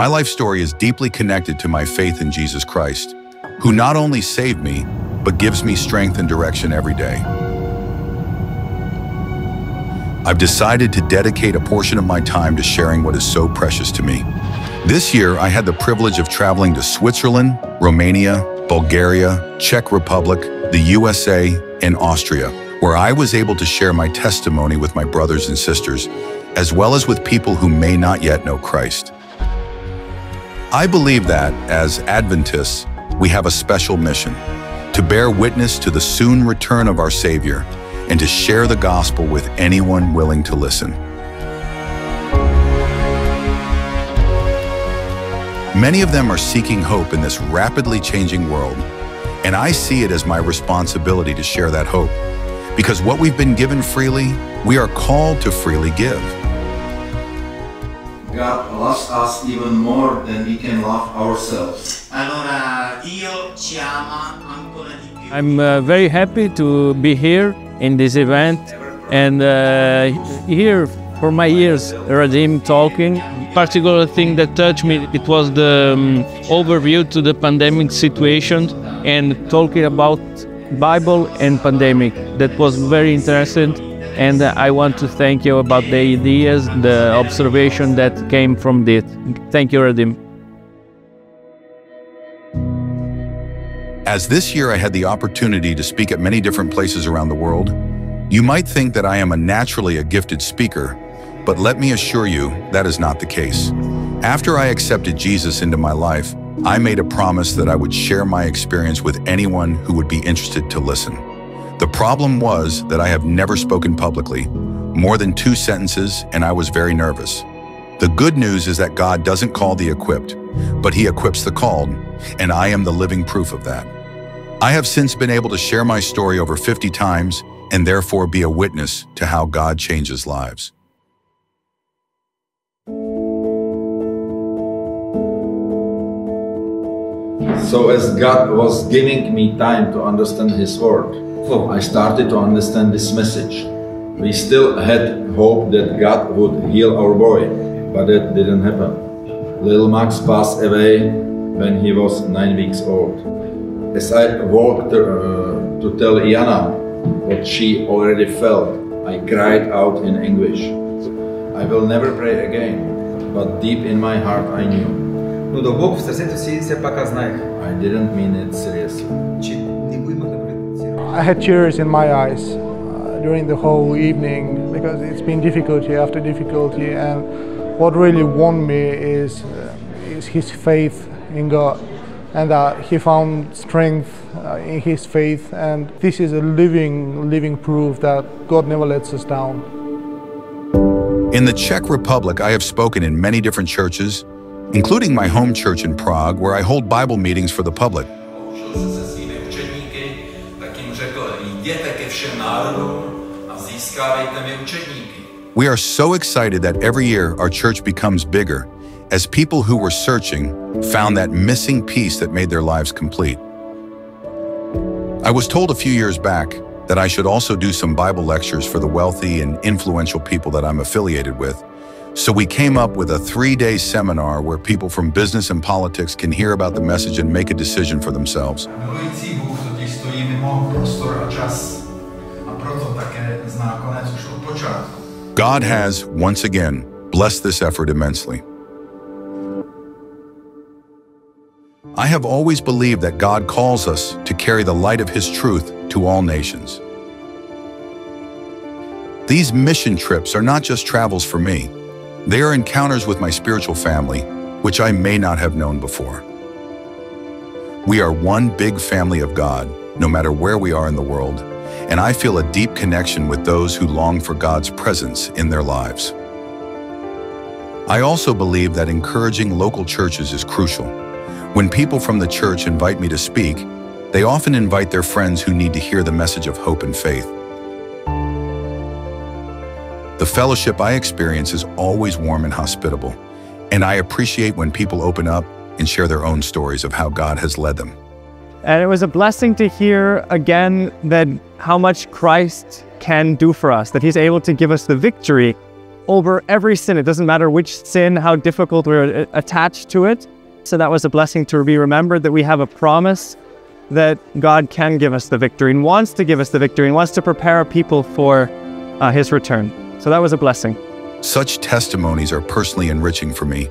My life story is deeply connected to my faith in Jesus Christ, who not only saved me, but gives me strength and direction every day. I've decided to dedicate a portion of my time to sharing what is so precious to me. This year, I had the privilege of traveling to Switzerland, Romania, Bulgaria, Czech Republic, the USA, and Austria, where I was able to share my testimony with my brothers and sisters, as well as with people who may not yet know Christ. I believe that, as Adventists, we have a special mission: to bear witness to the soon return of our Savior and to share the gospel with anyone willing to listen. Many of them are seeking hope in this rapidly changing world, and I see it as my responsibility to share that hope, because what we've been given freely, we are called to freely give. God loves us even more than we can love ourselves. I'm very happy to be here in this event and hear for my ears Radim talking. Particular thing that touched me, it was the overview to the pandemic situation and talking about Bible and pandemic. That was very interesting. And I want to thank you about the ideas, the observation that came from this. Thank you, Radim. As this year I had the opportunity to speak at many different places around the world, you might think that I am naturally a gifted speaker, but let me assure you that is not the case. After I accepted Jesus into my life, I made a promise that I would share my experience with anyone who would be interested to listen. The problem was that I have never spoken publicly, more than 2 sentences, and I was very nervous. The good news is that God doesn't call the equipped, but He equips the called, and I am the living proof of that. I have since been able to share my story over 50 times and therefore be a witness to how God changes lives. So as God was giving me time to understand His word, I started to understand this message. We still had hope that God would heal our boy, but that didn't happen. Little Max passed away when he was 9 weeks old. As I walked to tell Iana what she already felt, I cried out in anguish. I will never pray again, but deep in my heart I knew. Но дълбоко в сърцето си все пак аз знаех. I didn't mean it seriously. Че не го имах напред. I had tears in my eyes during the whole evening because it's been difficulty after difficulty, and what really won me is his faith in God, and that he found strength in his faith, and this is a living proof that God never lets us down. In the Czech Republic, I have spoken in many different churches, including my home church in Prague, where I hold Bible meetings for the public. We are so excited that every year our church becomes bigger, as people who were searching found that missing piece that made their lives complete. I was told a few years back that I should also do some Bible lectures for the wealthy and influential people that I'm affiliated with. So we came up with a 3-day seminar where people from business and politics can hear about the message and make a decision for themselves. God has, once again, blessed this effort immensely. I have always believed that God calls us to carry the light of His truth to all nations. These mission trips are not just travels for me. They are encounters with my spiritual family, which I may not have known before. We are one big family of God, no matter where we are in the world, and I feel a deep connection with those who long for God's presence in their lives. I also believe that encouraging local churches is crucial. When people from the church invite me to speak, they often invite their friends who need to hear the message of hope and faith. The fellowship I experience is always warm and hospitable, and I appreciate when people open up and share their own stories of how God has led them. And it was a blessing to hear again that how much Christ can do for us, that He's able to give us the victory over every sin. It doesn't matter which sin, how difficult we're attached to it. So that was a blessing to be remembered, that we have a promise that God can give us the victory and wants to give us the victory and wants to prepare people for His return. So that was a blessing. Such testimonies are personally enriching for me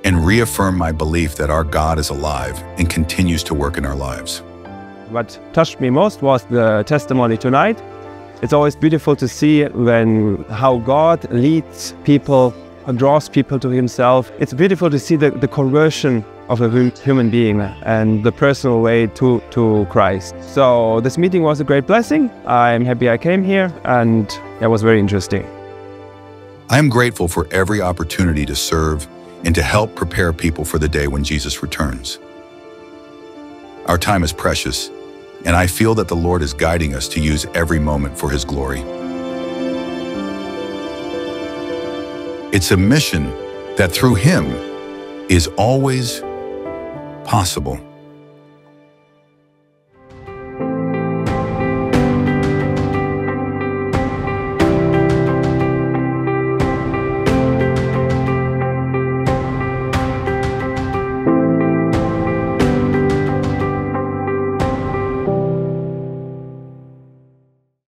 and reaffirm my belief that our God is alive and continues to work in our lives. What touched me most was the testimony tonight. It's always beautiful to see how God leads people, draws people to Himself. It's beautiful to see the conversion of a human being and the personal way to Christ. So this meeting was a great blessing. I'm happy I came here, and it was very interesting. I am grateful for every opportunity to serve and to help prepare people for the day when Jesus returns. Our time is precious, and I feel that the Lord is guiding us to use every moment for His glory. It's a mission that through Him is always possible.